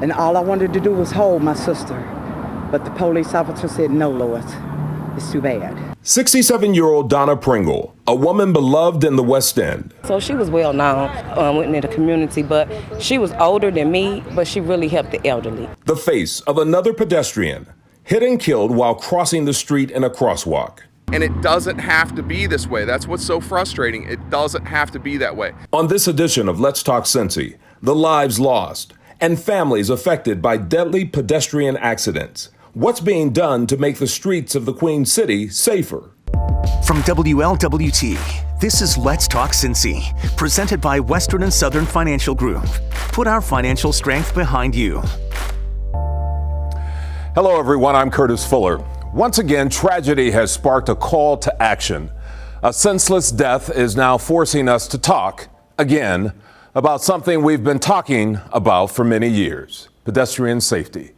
And all I wanted to do was hold my sister. But the police officer said, no, Lois, it's too bad. 67-year-old Donna Pringle, a woman beloved in the West End. So she was well known within the community, but she was older than me, but she really helped the elderly. The face of another pedestrian hit and killed while crossing the street in a crosswalk. And it doesn't have to be this way. That's what's so frustrating. It doesn't have to be that way. On this edition of Let's Talk Cincy, the lives lost and families affected by deadly pedestrian accidents. What's being done to make the streets of the Queen City safer? From WLWT, this is Let's Talk Cincy, presented by Western and Southern Financial Group. Put our financial strength behind you. Hello, everyone. I'm Curtis Fuller. Once again, tragedy has sparked a call to action. A senseless death is now forcing us to talk again about something we've been talking about for many years: pedestrian safety.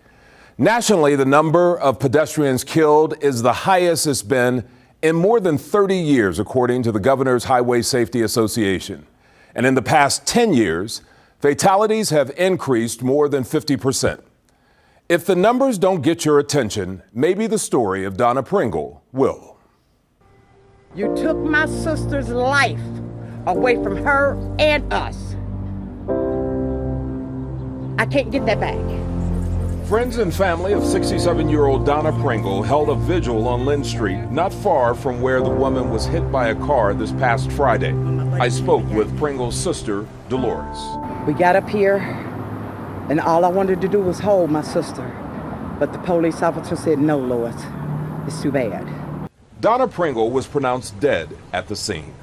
Nationally, the number of pedestrians killed is the highest it's been in more than 30 years, according to the Governor's Highway Safety Association. And in the past 10 years, fatalities have increased more than 50%. If the numbers don't get your attention, maybe the story of Donna Pringle will. You took my sister's life away from her and us. I can't get that back. Friends and family of 67-year-old Donna Pringle held a vigil on Lynn Street, not far from where the woman was hit by a car this past Friday. I spoke with Pringle's sister, Dolores. We got up here, and all I wanted to do was hold my sister. But the police officer said, no, Lois, it's too bad. Donna Pringle was pronounced dead at the scene.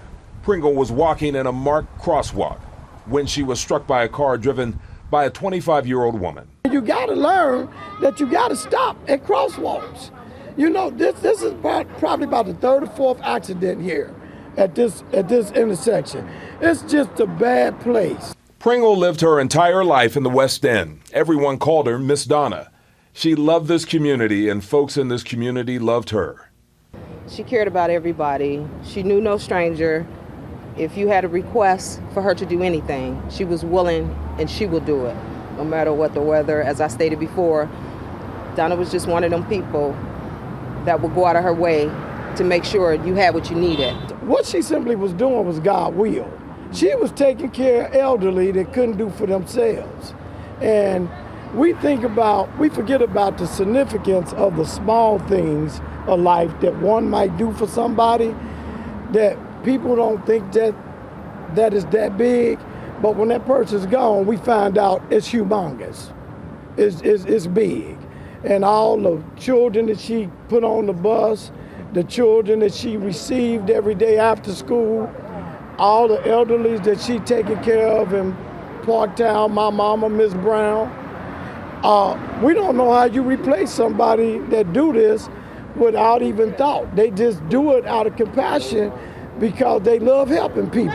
Pringle was walking in a marked crosswalk when she was struck by a car driven by a 25-year-old woman. You got to learn that you got to stop at crosswalks. You know, this is probably about the third or fourth accident here at this intersection. It's just a bad place. Pringle lived her entire life in the West End. Everyone called her Miss Donna. She loved this community, and folks in this community loved her. She cared about everybody. She knew no stranger. If you had a request for her to do anything, she was willing and she will do it, no matter what the weather. As I stated before, Donna was just one of them people that would go out of her way to make sure you had what you needed. What she simply was doing was God's will. She was taking care of elderly that couldn't do for themselves. And we forget about the significance of the small things of life that one might do for somebody that people don't think that is that big, but when that person's gone, we find out it's humongous. It's big. And all the children that she put on the bus, the children that she received every day after school, all the elderly that she taken care of in Parktown, my mama, Miss Brown. We don't know how you replace somebody that do this without even thought. They just do it out of compassion because they love helping people.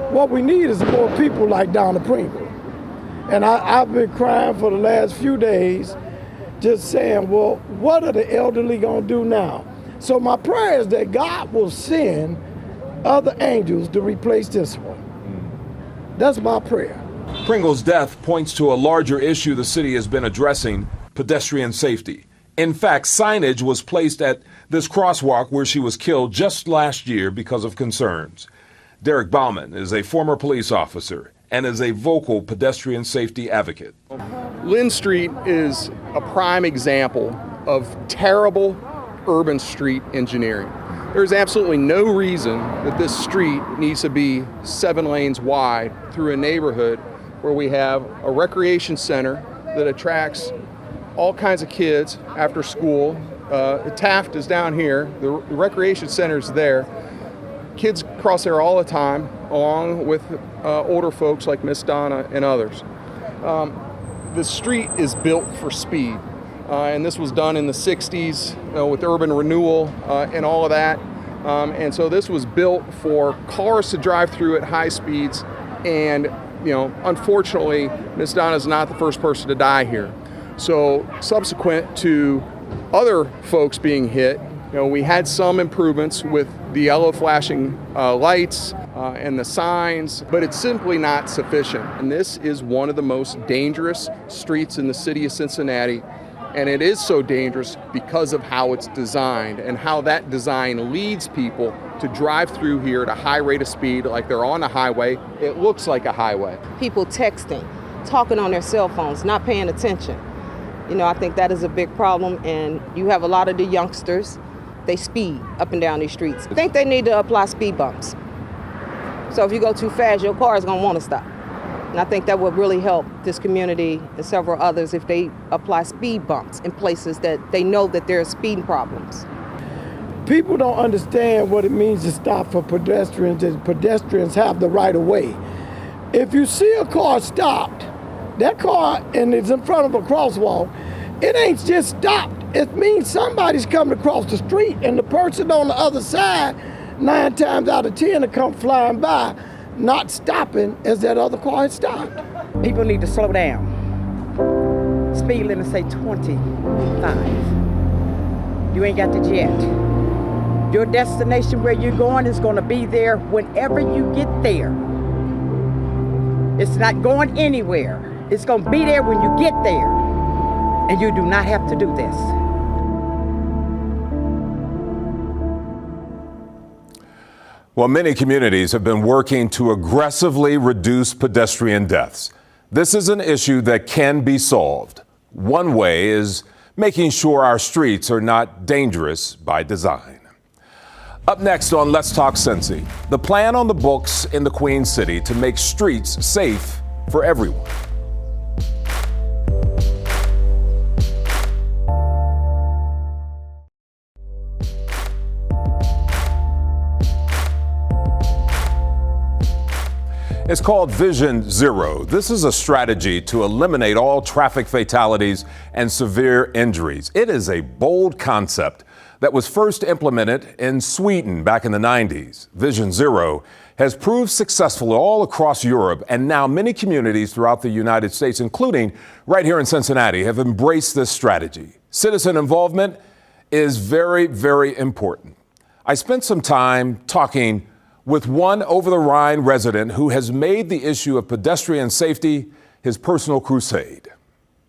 What we need is more people like Donna Pringle. And I've been crying for the last few days, just saying, well, what are the elderly gonna do now? So my prayer is that God will send other angels to replace this one. That's my prayer. Pringle's death points to a larger issue the city has been addressing: pedestrian safety. In fact, signage was placed at this crosswalk where she was killed just last year because of concerns. Derek Bauman is a former police officer and is a vocal pedestrian safety advocate. Lynn Street is a prime example of terrible urban street engineering. There's absolutely no reason that this street needs to be 7 lanes wide through a neighborhood where we have a recreation center that attracts all kinds of kids after school. Taft is down here, the recreation center is there. Kids cross there all the time, along with older folks like Miss Donna and others. The street is built for speed, and this was done in the 60s with urban renewal and all of that. And so this was built for cars to drive through at high speeds, and unfortunately, Miss Donna is not the first person to die here. So subsequent to other folks being hit, we had some improvements with the yellow flashing lights, and the signs, but it's simply not sufficient. And this is one of the most dangerous streets in the city of Cincinnati, and it is so dangerous because of how it's designed and how that design leads people to drive through here at a high rate of speed like they're on a highway. It looks like a highway. People texting, talking on their cell phones, not paying attention. You know, I think that is a big problem, and you have a lot of the youngsters, they speed up and down these streets. I think they need to apply speed bumps. So if you go too fast, your car is going to want to stop. And I think that would really help this community and several others if they apply speed bumps in places that they know that there are speeding problems. People don't understand what it means to stop for pedestrians, and pedestrians have the right of way. If you see a car stopped, that car, and it's in front of a crosswalk, it ain't just stopped. It means somebody's coming across the street, and the person on the other side, 9 times out of 10, will come flying by, not stopping as that other car had stopped. People need to slow down. Speed limit say 25. You ain't got the jet. Your destination where you're going is going to be there whenever you get there. It's not going anywhere. It's going to be there when you get there. And you do not have to do this. Well, many communities have been working to aggressively reduce pedestrian deaths. This is an issue that can be solved. One way is making sure our streets are not dangerous by design. Up next on Let's Talk Cincy, the plan on the books in the Queen City to make streets safe for everyone. It's called Vision Zero. This is a strategy to eliminate all traffic fatalities and severe injuries. It is a bold concept that was first implemented in Sweden back in the 90s. Vision Zero has proved successful all across Europe, and now many communities throughout the United States, including right here in Cincinnati, have embraced this strategy. Citizen involvement is very, very important. I spent some time talking with one over-the-Rhine resident who has made the issue of pedestrian safety his personal crusade.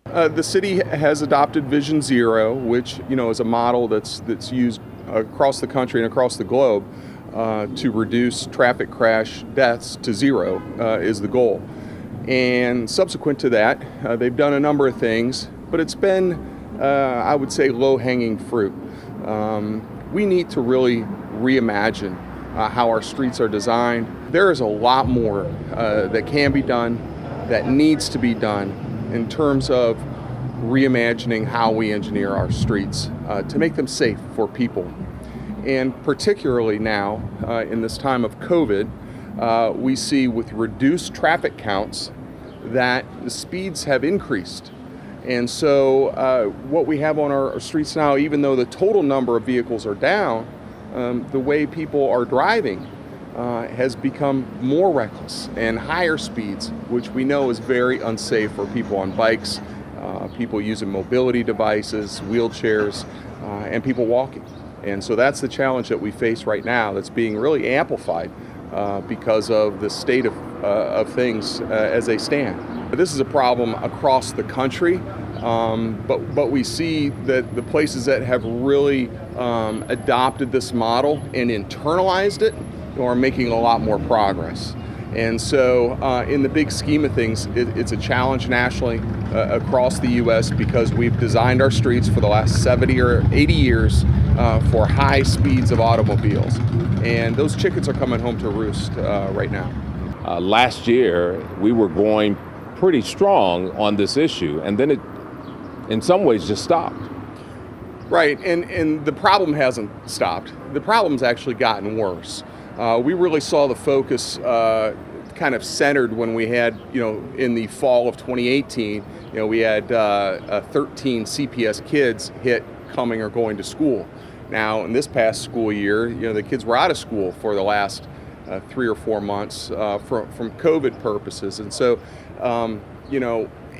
The city has adopted Vision Zero, which is a model that's used across the country and across the globe to reduce traffic crash deaths to zero is the goal. And subsequent to that, they've done a number of things, but it's been, I would say, low-hanging fruit. We need to really reimagine how our streets are designed. There is a lot more that can be done, that needs to be done in terms of reimagining how we engineer our streets to make them safe for people. And particularly now, in this time of COVID, we see with reduced traffic counts that the speeds have increased. And so what we have on our streets now, even though the total number of vehicles are down, the way people are driving has become more reckless and higher speeds, which we know is very unsafe for people on bikes, people using mobility devices, wheelchairs, and people walking. And so that's the challenge that we face right now that's being really amplified because of the state of things as they stand. But this is a problem across the country, but we see that the places that have really adopted this model and internalized it are making a lot more progress. And so in the big scheme of things, it's a challenge nationally across the U.S. because we've designed our streets for the last 70 or 80 years for high speeds of automobiles. And those chickens are coming home to roost right now. Last year, we were going pretty strong on this issue, and then it, in some ways, just stopped. Right, and the problem hasn't stopped. The problem's actually gotten worse. We really saw the focus kind of centered when we had, in the fall of 2018, we had 13 CPS kids hit coming or going to school. Now, in this past school year, the kids were out of school for the last 3 or 4 months from COVID purposes. And so,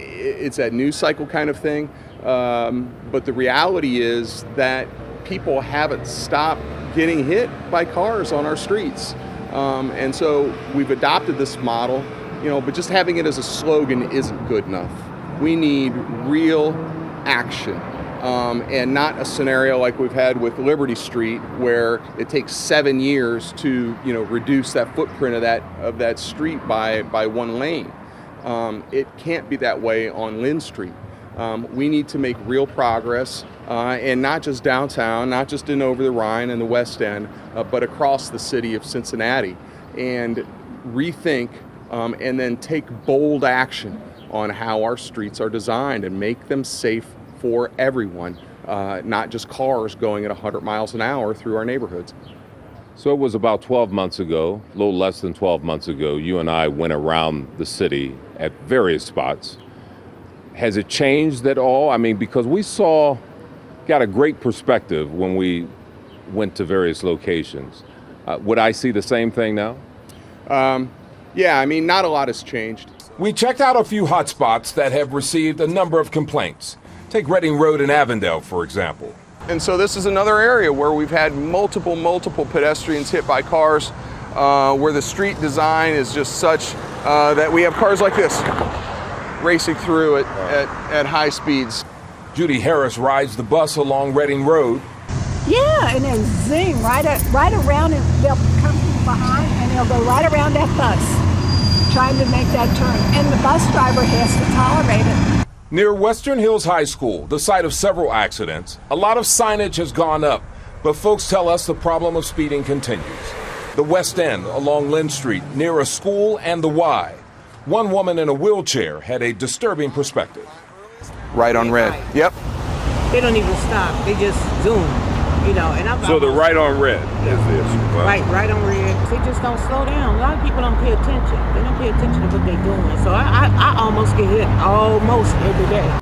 it's that news cycle kind of thing. But the reality is that people haven't stopped getting hit by cars on our streets. And so we've adopted this model, but just having it as a slogan isn't good enough. We need real action, and not a scenario like we've had with Liberty Street, where it takes 7 years to reduce that footprint of that street by 1 lane. It can't be that way on Lynn Street. We need to make real progress, and not just downtown, not just in over the Rhine and the West End, but across the city of Cincinnati, and rethink and then take bold action on how our streets are designed and make them safe for everyone, not just cars going at 100 miles an hour through our neighborhoods. So it was about 12 months ago, a little less than 12 months ago, you and I went around the city at various spots. Has it changed at all? I mean, because we got a great perspective when we went to various locations. Would I see the same thing now? Yeah, I mean, not a lot has changed. We checked out a few hotspots that have received a number of complaints. Take Reading Road in Avondale, for example. And so this is another area where we've had multiple pedestrians hit by cars, where the street design is just such that we have cars like this racing through it at high speeds. Judy Harris rides the bus along Reading Road. Yeah, and then zoom right around, and they'll come from behind and they'll go right around that bus, trying to make that turn. And the bus driver has to tolerate it. Near Western Hills High School, the site of several accidents, a lot of signage has gone up, but folks tell us the problem of speeding continues. The West End along Lynn Street, near a school and the Y. One woman in a wheelchair had a disturbing perspective. Right on red. Yep. They don't even stop. They just zoom, And So the right on red is the issue. Wow. Right on red. They just don't slow down. A lot of people don't pay attention. They don't pay attention to what they're doing. So I almost get hit almost every day.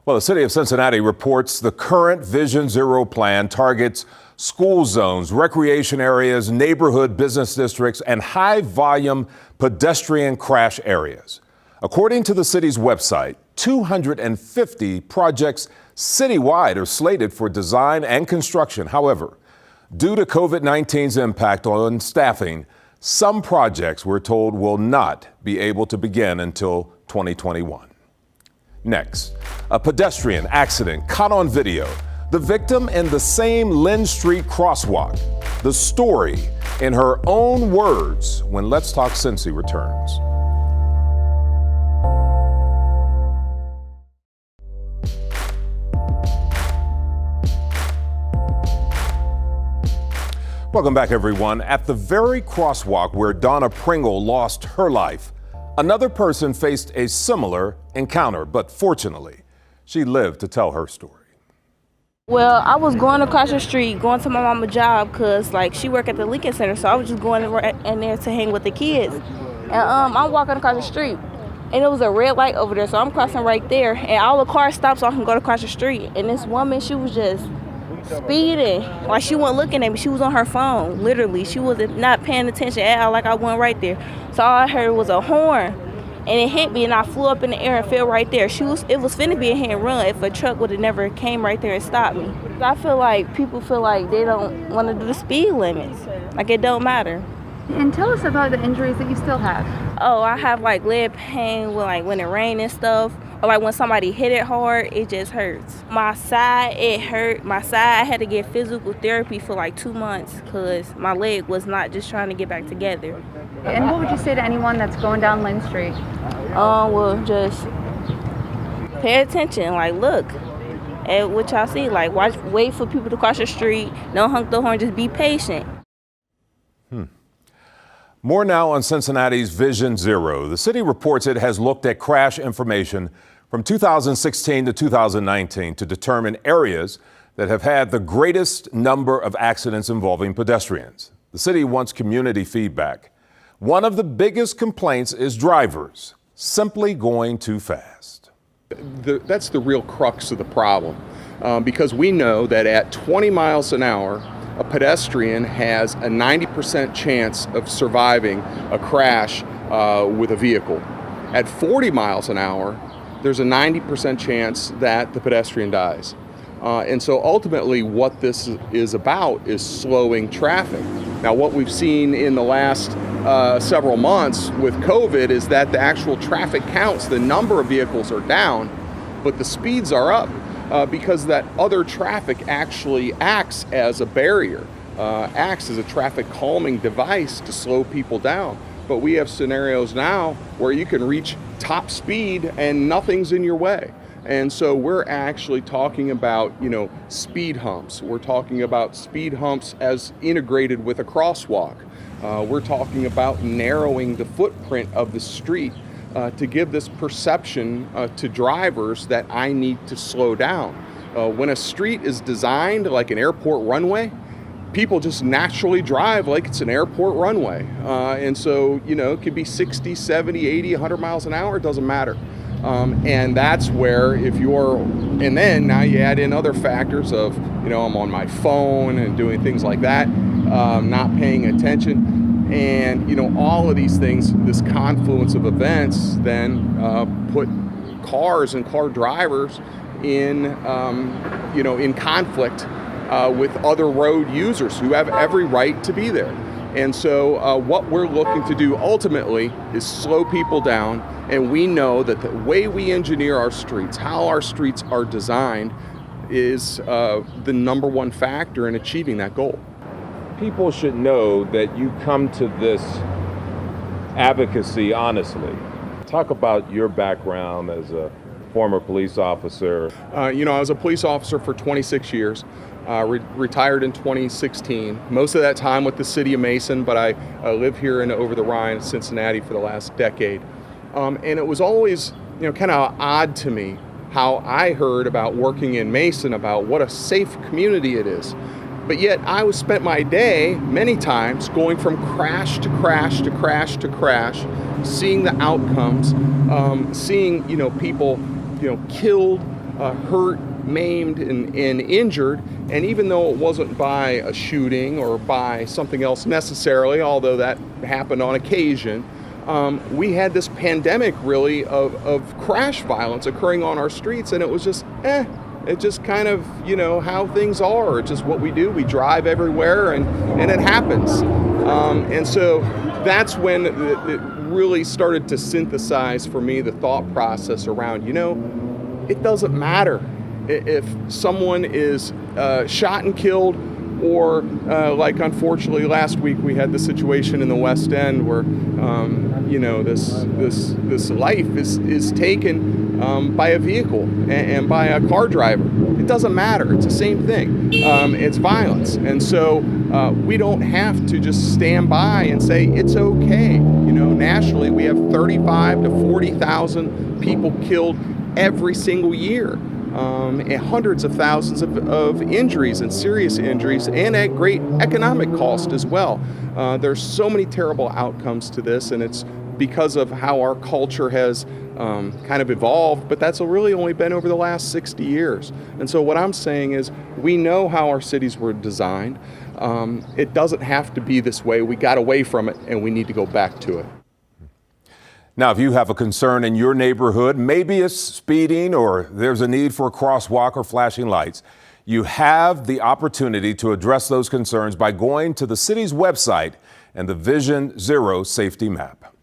Well, the city of Cincinnati reports the current Vision Zero plan targets school zones, recreation areas, neighborhood business districts, and high-volume pedestrian crash areas. According to the city's website, 250 projects citywide are slated for design and construction. However, due to COVID-19's impact on staffing, some projects, we're told, will not be able to begin until 2021. Next, a pedestrian accident caught on video. The victim in the same Lynn Street crosswalk. The story in her own words when Let's Talk Cincy returns. Welcome back, everyone. At the very crosswalk where Donna Pringle lost her life, another person faced a similar encounter, but fortunately, she lived to tell her story. Well, I was going across the street, going to my mama's job, because she worked at the Lincoln Center, so I was just going in there to hang with the kids. And I'm walking across the street, and it was a red light over there, so I'm crossing right there, and all the cars stopped so I can go across the street. And this woman, she was just speeding, she wasn't looking at me. She was on her phone, literally. She was not paying attention at all, I went right there. So all I heard was a horn, and it hit me, and I flew up in the air and fell right there. It was finna be a hit and run if a truck would have never came right there and stopped me. I feel like people feel like they don't want to do the speed limits, it don't matter. And tell us about the injuries that you still have. Oh, I have leg pain when it rains and stuff, or when somebody hit it hard, it just hurts. My side, it hurt. My side, I had to get physical therapy for 2 months because my leg was not just trying to get back together. And what would you say to anyone that's going down Lynn Street? Well, just pay attention. Look at what y'all see. Wait for people to cross the street. Don't honk the horn. Just be patient. More now on Cincinnati's Vision Zero. The city reports it has looked at crash information from 2016 to 2019 to determine areas that have had the greatest number of accidents involving pedestrians. The city wants community feedback. One of the biggest complaints is drivers simply going too fast. That's the real crux of the problem, because we know that at 20 miles an hour, a pedestrian has a 90% chance of surviving a crash with a vehicle. At 40 miles an hour, there's a 90% chance that the pedestrian dies. And so ultimately what this is about is slowing traffic. Now, what we've seen in the last several months with COVID is that the actual traffic counts, the number of vehicles are down, but the speeds are up because that other traffic actually acts as a barrier, acts as a traffic calming device to slow people down. But we have scenarios now where you can reach top speed and nothing's in your way. And so we're actually talking about, speed humps. We're talking about speed humps as integrated with a crosswalk. We're talking about narrowing the footprint of the street to give this perception to drivers that I need to slow down. When a street is designed like an airport runway, people just naturally drive like it's an airport runway. And so, it could be 60, 70, 80, 100 miles an hour, it doesn't matter. And that's where and then now you add in other factors of, I'm on my phone and doing things like that, not paying attention. And, all of these things, this confluence of events then put cars and car drivers in, in conflict with other road users who have every right to be there. And so what we're looking to do ultimately is slow people down. And we know that the way we engineer our streets, how our streets are designed, is the number one factor in achieving that goal. People should know that you come to this advocacy honestly. Talk about your background as a former police officer. I was a police officer for 26 years. Retired in 2016. Most of that time with the city of Mason, but I live here in Over the Rhine, Cincinnati, for the last decade. And it was always, kind of odd to me how I heard about working in Mason, about what a safe community it is. But yet I would spend my day many times going from crash to crash to crash to crash, seeing the outcomes, seeing, people, killed, hurt, maimed, and injured. And even though it wasn't by a shooting or by something else necessarily, although that happened on occasion, we had this pandemic really of crash violence occurring on our streets, and it was just, it just kind of, how things are. It's just what we do. We drive everywhere, and it happens. And so that's when it really started to synthesize for me the thought process around, it doesn't matter if someone is shot and killed, or like unfortunately last week we had the situation in the West End where this life is taken by a vehicle and by a car driver. It doesn't matter. It's the same thing. It's violence, and so we don't have to just stand by and say it's okay. Nationally we have 35 to 40,000 people killed every single year. And hundreds of thousands of injuries and serious injuries, and at great economic cost as well. There's so many terrible outcomes to this, and it's because of how our culture has kind of evolved, but that's really only been over the last 60 years. And so what I'm saying is we know how our cities were designed. It doesn't have to be this way. We got away from it, and we need to go back to it. Now, if you have a concern in your neighborhood, maybe it's speeding or there's a need for a crosswalk or flashing lights, you have the opportunity to address those concerns by going to the city's website and the Vision Zero safety map.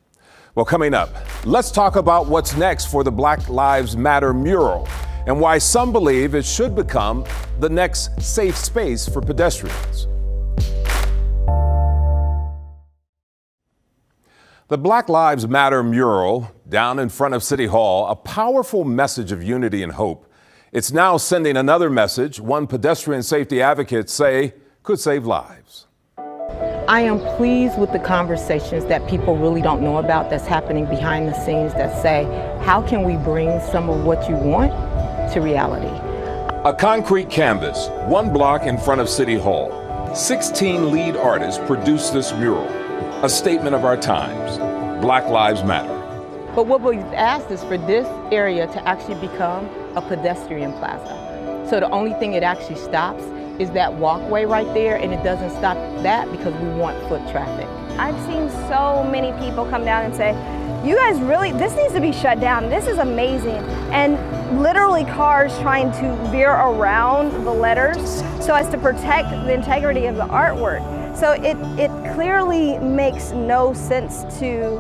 Well, coming up, let's talk about what's next for the Black Lives Matter mural and why some believe it should become the next safe space for pedestrians. The Black Lives Matter mural down in front of City Hall, a powerful message of unity and hope. It's now sending another message one pedestrian safety advocates say could save lives. I am pleased with the conversations that people really don't know about that's happening behind the scenes that say, how can we bring some of what you want to reality? A concrete canvas, one block in front of City Hall. 16 lead artists produced this mural. A statement of our times. Black Lives Matter. But what we've asked is for this area to actually become a pedestrian plaza. So the only thing it actually stops is that walkway right there, and it doesn't stop that because we want foot traffic. I've seen so many people come down and say, you guys really, this needs to be shut down. This is amazing. And literally cars trying to veer around the letters so as to protect the integrity of the artwork. So it clearly makes no sense to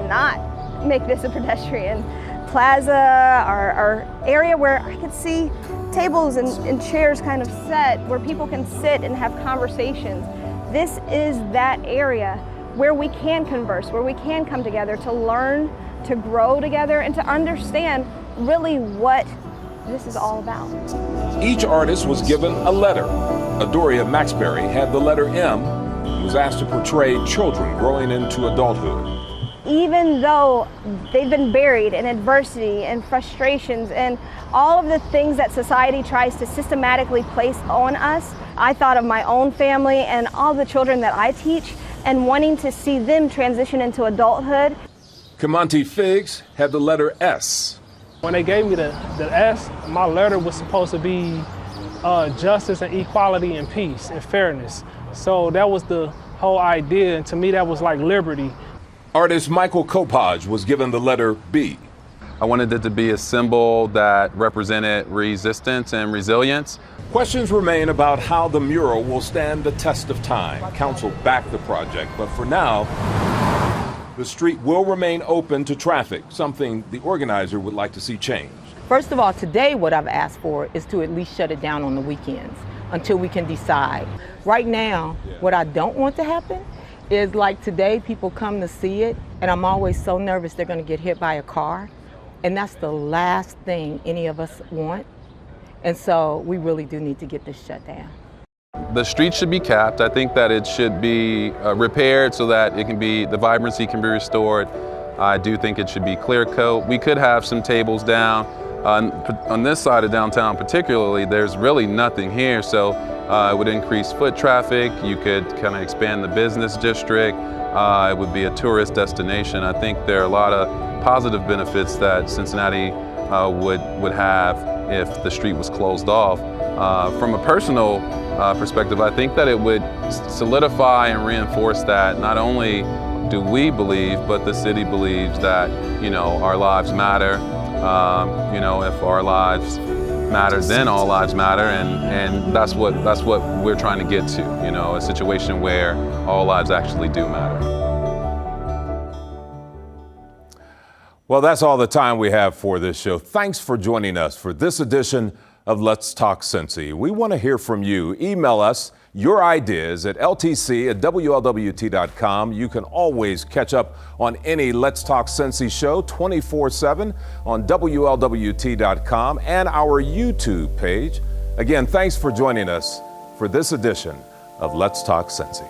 not make this a pedestrian plaza, or area where I could see tables and chairs kind of set where people can sit and have conversations. This is that area where we can converse, where we can come together to learn, to grow together, and to understand really what this is all about. Each artist was given a letter. Adoria Maxberry had the letter M and was asked to portray children growing into adulthood. Even though they've been buried in adversity and frustrations and all of the things that society tries to systematically place on us, I thought of my own family and all the children that I teach and wanting to see them transition into adulthood. Kamonte Figs had the letter S. When they gave me the S, my letter was supposed to be justice and equality and peace and fairness. So that was the whole idea, and to me that was like liberty. Artist Michael Kopaj was given the letter B. I wanted it to be a symbol that represented resistance and resilience. Questions remain about how the mural will stand the test of time. Council backed the project, but for now, the street will remain open to traffic, something the organizer would like to see changed. First of all, today what I've asked for is to at least shut it down on the weekends until we can decide. Right now, what I don't want to happen is like today people come to see it and I'm always so nervous they're going to get hit by a car. And that's the last thing any of us want. And so we really do need to get this shut down. The street should be capped. I think that it should be repaired so that it can be, the vibrancy can be restored. I do think it should be clear coat. We could have some tables down. On this side of downtown particularly, there's really nothing here. So it would increase foot traffic. You could kind of expand the business district. It would be a tourist destination. I think there are a lot of positive benefits that Cincinnati would have if the street was closed off. From a personal perspective, I think that it would solidify and reinforce that not only do we believe, but the city believes that, you know, our lives matter. You know, if our lives matter, then all lives matter, and that's what we're trying to get to, you know, a situation where all lives actually do matter. Well, that's all the time we have for this show. Thanks for joining us for this edition of Let's Talk Cincy. We want to hear from you. Email us your ideas at ltc@wlwt.com. You can always catch up on any Let's Talk Cincy show 24/7 on WLWT.com and our YouTube page. Again, thanks for joining us for this edition of Let's Talk Cincy.